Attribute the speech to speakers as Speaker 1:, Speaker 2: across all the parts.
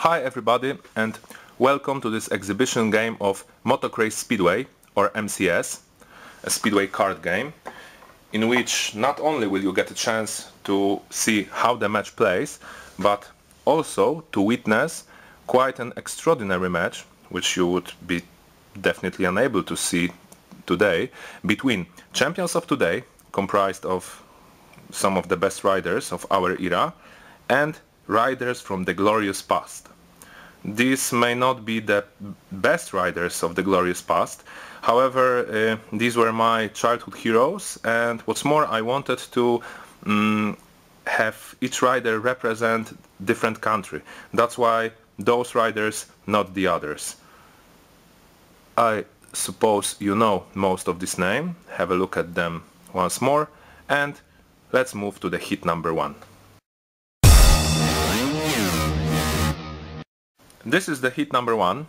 Speaker 1: Hi everybody and welcome to this exhibition game of Moto-Craze Speedway or MCS, a speedway card game in which not only will you get a chance to see how the match plays, but also to witness quite an extraordinary match, which you would be definitely unable to see today, between champions of today, comprised of some of the best riders of our era, and riders from the glorious past. These may not be the best riders of the glorious past, however, these were my childhood heroes, and what's more, I wanted to have each rider represent different country. That's why those riders, not the others. I suppose you know most of this name. Have a look at them once more, and let's move to the hit number one. This is the hit number one.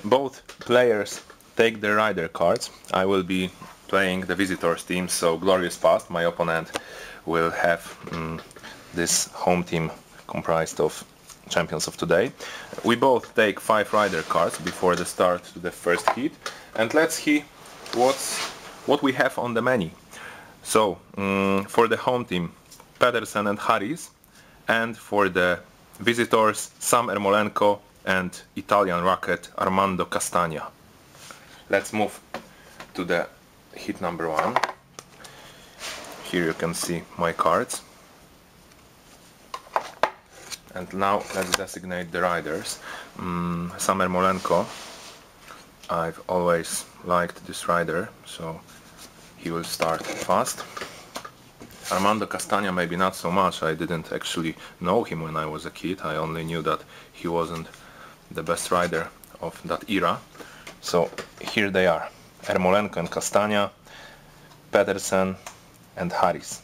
Speaker 1: Both players take their rider cards. I will be playing the visitors team, so glorious past. My opponent will have this home team comprised of champions of today. We both take 5 rider cards before the start to the first heat, and let's see what we have on the menu. So for the home team, Pedersen and Harris, and for the visitors, Sam Ermolenko and Italian rocket Armando Castagna. Let's move to the hit number one. Here you can see my cards. And now let's designate the riders. Sam Ermolenko, I've always liked this rider, so he will start fast. Armando Castagna maybe not so much. I didn't actually know him when I was a kid. I only knew that he wasn't the best rider of that era. So here they are: Ermolenko and Castagna, Pedersen and Harris.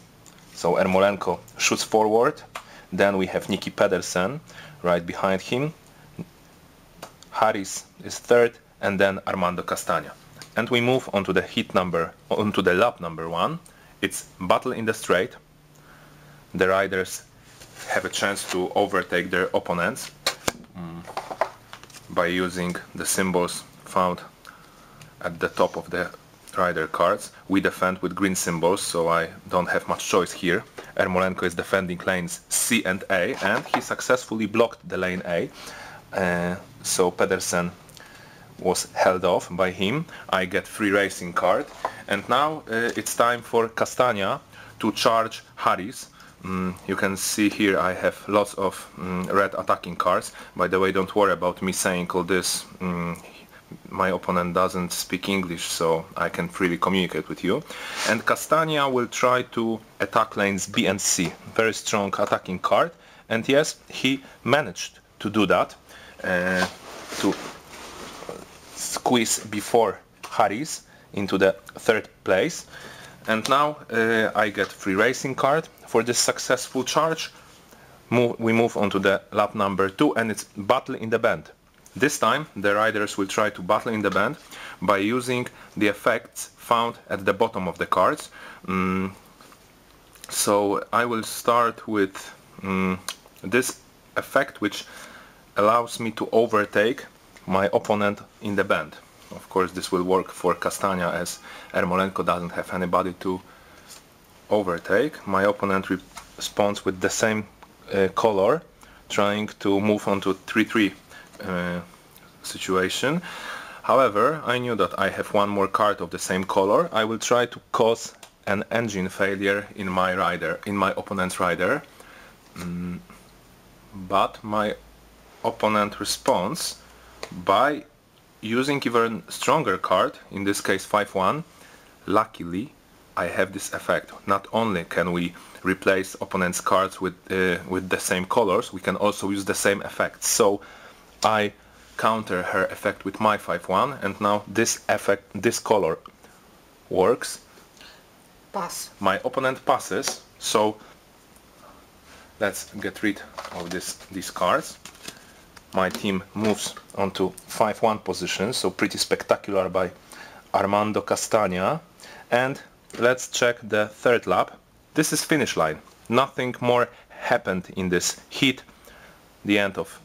Speaker 1: So Ermolenko shoots forward, then we have Nicky Pedersen right behind him, Harris is third, and then Armando Castagna. And we move onto the lap number one. It's battle in the straight. The riders have a chance to overtake their opponents by using the symbols found at the top of the rider cards. We defend with green symbols, so I don't have much choice here. Ermolenko is defending lanes C and A, and he successfully blocked the lane A. So Pedersen was held off by him. I get free racing card, and now it's time for Castagna to charge Harris. You can see here I have lots of red attacking cards. By the way, don't worry about me saying all this. My opponent doesn't speak English, so I can freely communicate with you. And Castagna will try to attack lanes B and C. Very strong attacking card, and yes, he managed to do that, to squeeze before Harris into the third place. And now I get free racing card for this successful charge. We move on to the lap number 2, and it's battle in the bend. This time the riders will try to battle in the bend by using the effects found at the bottom of the cards. So I will start with this effect, which allows me to overtake my opponent in the bend. Of course, this will work for Castagna, as Ermolenko doesn't have anybody to overtake. My opponent responds with the same color, trying to move on to 3-3 situation. However, I knew that I have one more card of the same color. I will try to cause an engine failure in my opponent's rider. But my opponent responds by using even stronger card, in this case 5-1. Luckily, I have this effect. Not only can we replace opponent's cards with the same colors, we can also use the same effects. So I counter her effect with my 5-1, and now this effect, this color works.
Speaker 2: Pass.
Speaker 1: My opponent passes, so let's get rid of these cards. My team moves on to 5-1 position, so pretty spectacular by Armando Castagna. And let's check the third lap. This is finish line. Nothing more happened in this heat. The end of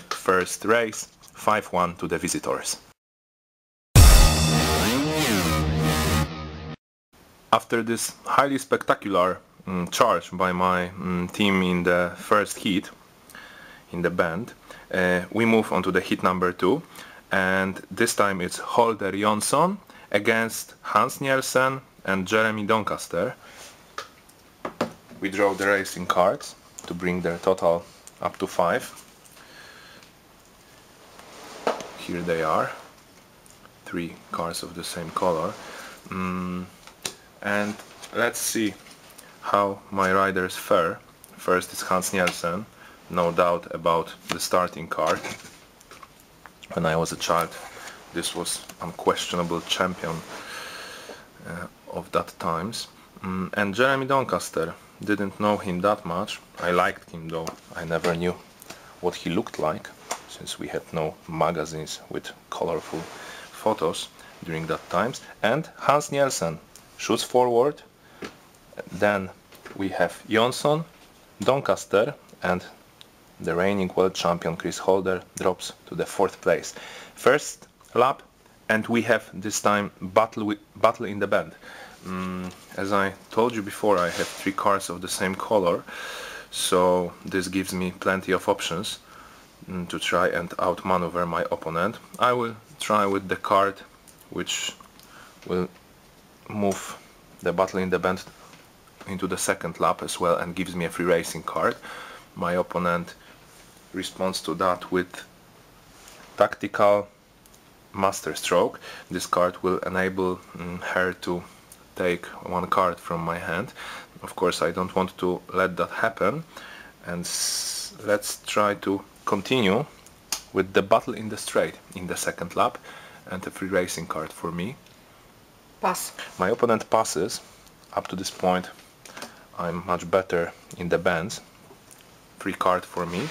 Speaker 1: first race, 5-1 to the visitors. After this highly spectacular charge by my team in the first heat, in the band, we move on to the heat number 2, and this time it's Holder Jonsson against Hans Nielsen and Jeremy Doncaster. We draw the racing cards to bring their total up to 5. Here they are, 3 cards of the same color. And let's see how my riders fare. First is Hans Nielsen, no doubt about the starting card. When I was a child, this was unquestionable champion of that times. And Jeremy Doncaster, didn't know him that much. I liked him though. I never knew what he looked like, since we had no magazines with colorful photos during that times. And Hans Nielsen shoots forward. Then we have Jonsson, Doncaster, and the reigning world champion Chris Holder drops to the 4th place. First lap, and we have this time battle in the band. As I told you before, I have 3 cards of the same color, so this gives me plenty of options to try and outmaneuver my opponent. I will try with the card which will move the battle in the band into the 2nd lap as well and gives me a free racing card. My opponent responds to that with tactical master stroke. This card will enable her to take 1 card from my hand. Of course, I don't want to let that happen, and let's try to continue with the battle in the straight in the 2nd lap and a free racing card for me.
Speaker 2: Pass.
Speaker 1: My opponent passes. Up to this point I'm much better in the bands. Free card for me.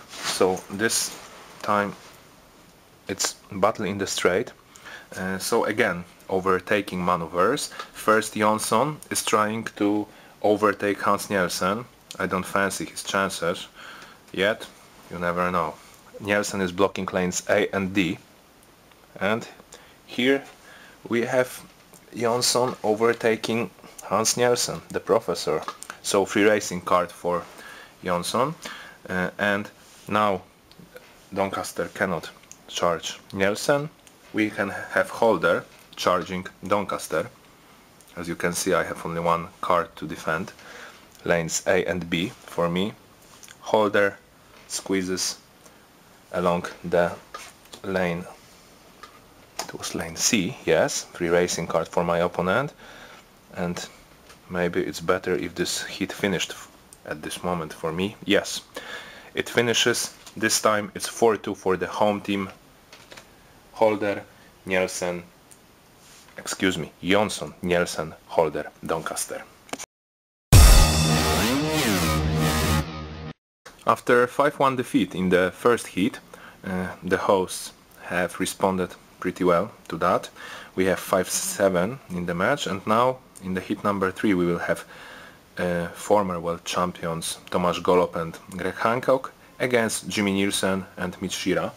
Speaker 1: So this time it's battle in the straight. So again, overtaking maneuvers. First Jonsson is trying to overtake Hans Nielsen. I don't fancy his chances yet, you never know. Nielsen is blocking lanes A and D, and here we have Jonsson overtaking Hans Nielsen, the professor. So free racing card for Jonsson, and now Doncaster cannot charge Nielsen. We can have Holder charging Doncaster. As you can see, I have only 1 card to defend. Lanes A and B for me. Holder squeezes along the lane. It was lane C, yes. Free racing card for my opponent. And maybe it's better if this heat finished at this moment for me. Yes, it finishes. This time it's 4-2 for the home team. Holder, Nielsen, Jonsson, Nielsen, Holder, Doncaster. After 5-1 defeat in the first heat, the hosts have responded pretty well to that. We have 5-7 in the match, and now in the heat number 3 we will have former world champions Tomasz Golob and Greg Hancock against Jimmy Nielsen and Mitch Shira,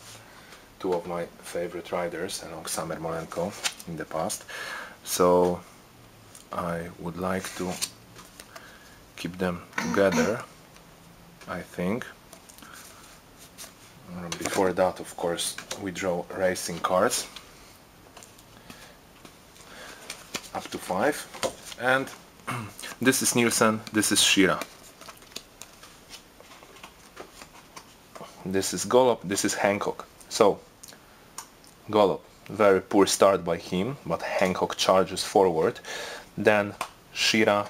Speaker 1: 2 of my favorite riders along Samer Molenko in the past. So I would like to keep them together, I think. Before that, of course, we draw racing cards up to 5, and this is Nielsen, this is Shira. This is Golob, this is Hancock. So Golob, very poor start by him, but Hancock charges forward. Then Shira,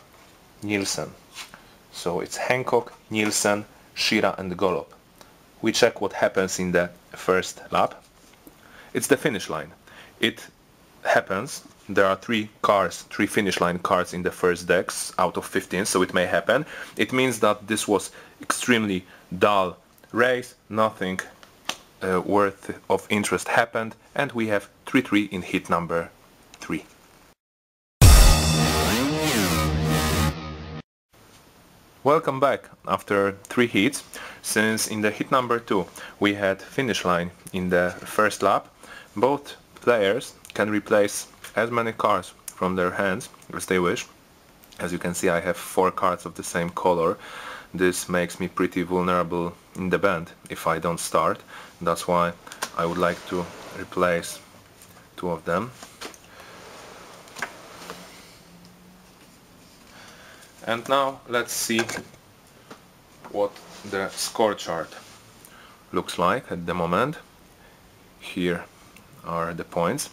Speaker 1: Nielsen. So it's Hancock, Nielsen, Shira and Golob. We check what happens in the first lap. It's the finish line. It happens. There are 3 finish line cards in the first decks out of 15, so it may happen. It means that this was extremely dull race, nothing worth of interest happened, and we have 3-3 in heat number 3. Welcome back after 3 heats. Since in the heat number 2 we had finish line in the first lap, both players can replace as many cards from their hands as they wish. As you can see, I have 4 cards of the same color. This makes me pretty vulnerable in the bend if I don't start. That's why I would like to replace 2 of them. And now let's see what the score chart looks like at the moment. Here are the points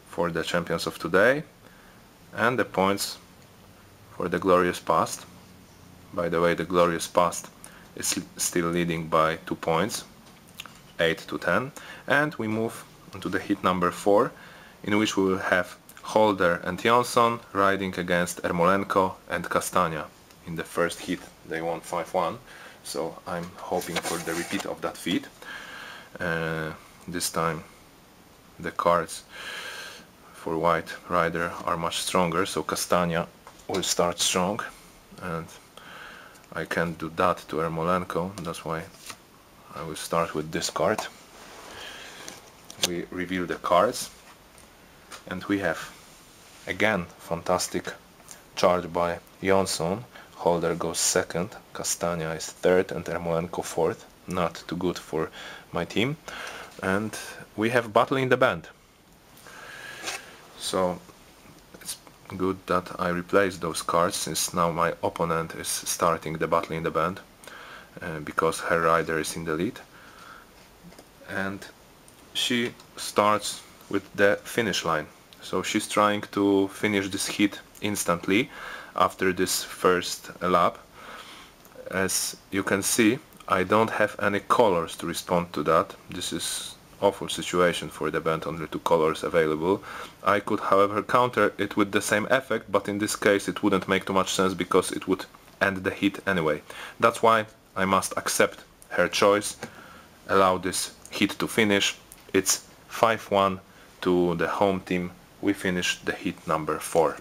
Speaker 1: for the champions of today and the points for the glorious past. By the way, the glorious past is still leading by 2 points, 8 to 10, and we move into the heat number 4, in which we will have Holder and Jonsson riding against Ermolenko and Castagna. In the first heat they won 5-1, so I'm hoping for the repeat of that feat. This time the cards for white rider are much stronger, so Castagna will start strong, and I can't do that to Ermolenko. That's why I will start with this card. We reveal the cards, and we have again fantastic charge by Jonsson. Holder goes second, Castagna is third, and Ermolenko fourth. Not too good for my team. And we have battle in the band. So it's good that I replaced those cards, since now my opponent is starting the battle in the band because her rider is in the lead. And she starts with the finish line. So she's trying to finish this heat instantly after this first lap. As you can see, I don't have any colors to respond to that. This is awful situation for the band, only 2 colors available. I could however counter it with the same effect, but in this case it wouldn't make too much sense because it would end the heat anyway. That's why I must accept her choice, allow this heat to finish. It's 5-1 to the home team. We finished the heat number 4.